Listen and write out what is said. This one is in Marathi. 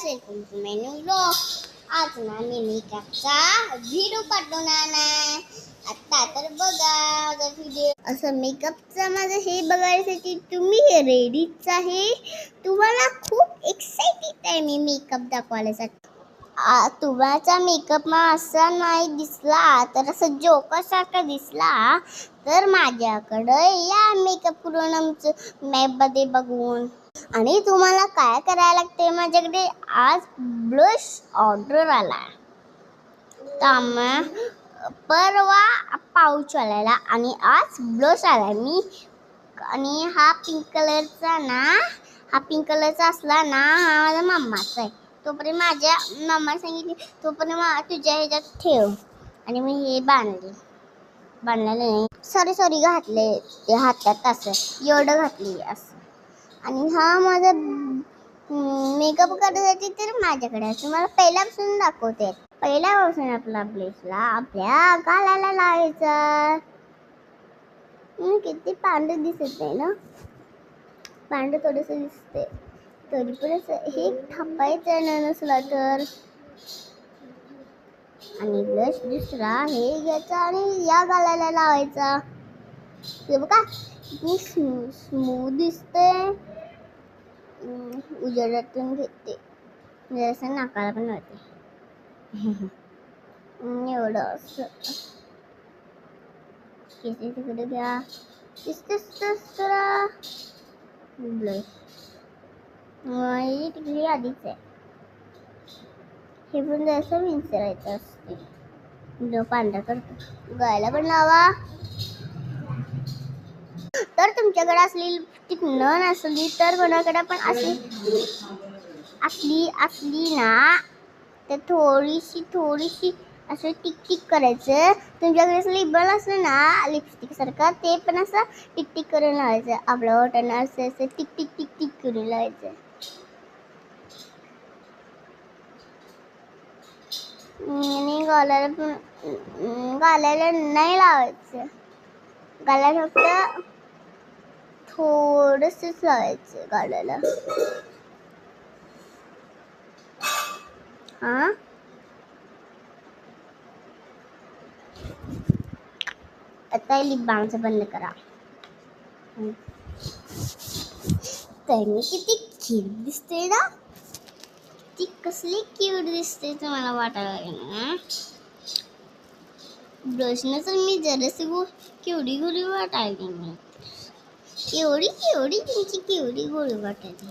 Welcome to my new vlog. आज ना मी मेकअपचा व्हिडिओ पाठवणार आहे. आता तर बघा माझा व्हिडिओ. असं मेकअपचा माझं हे बघायसाठी तुम्ही रेडीच आहे. तुम्हाला खूप एक्साइटेड आहे मी मेकअप दाखवायसाठी. तुमचा मेकअप असा नाही दिसला तर असं जोकरसारखा दिसला तर माझ्याकडे या मेकअप करून आमचं मॅपमध्ये बघून. आणि तुम्हाला काय करायला लागते, माझ्याकडे आज ब्लश ऑर्डर आला. परवा पाऊच आलेला आणि आज ब्लश आला. मी आणि हा पिंक कलरचा असला ना, हा माझ्या मम्माचा आहे. तोपर्यंत माझ्या मम्मा सांगितली तोपर्यंत तुझ्या ह्याच्यात ठेव. आणि मी हे बांधलेलं नाही, सॉरी घातले ते हातात, असं एवढं घातली असं. आणि हा माझा मेकअप करण्यासाठी तर माझ्याकडे आहे. तुम्हाला पहिल्यापासून दाखवते. पहिल्यापासून आपला ब्लेसला आपल्या गालाला लावायचा. किती पांढरं दिसत नाही ना, पांढरं थोडंसं दिसते तरी पण असं हे थापायचं नसला तर. आणि ब्लश दुसरा हे घ्यायचा आणि या गालाला लावायचा. हे बघा किती स्मूथ दिसते. उजेडातून घेते जसं नाकाला पण वाटते. एवढं असं केस तिकडे घ्या. ब्लश तिकडे आधीच आहे. हे पण जसं विंचरायचं असते, जो पांढरा करतो. गायला पण लावा. तर तुमच्याकडे असली लिपस्टिक न नसली तर कोणाकडे पण असली ना तर थोडीशी असं टिक करायचं. तुमच्याकडे असं लिबल असलं ना लिपस्टिक सारखं, ते पण असं टिक करून लावायचं. आपल्या ओठांना असं टिक करून लावायचं. आणि गालाला नाही लावायचं. गालाला फक्त थोडंसंच लावायचं गालाला. आता लिप बामचं बंद करा. तर मी किती क्यूट दिसते ना, ती कसली क्यूट दिसते तुम्हाला वाटायला लागेल ना. ब्रशनं तर मी जराशी केवढी गोरी वाटायली. मी केवढी तुमची केवढी गोरी वाटायली.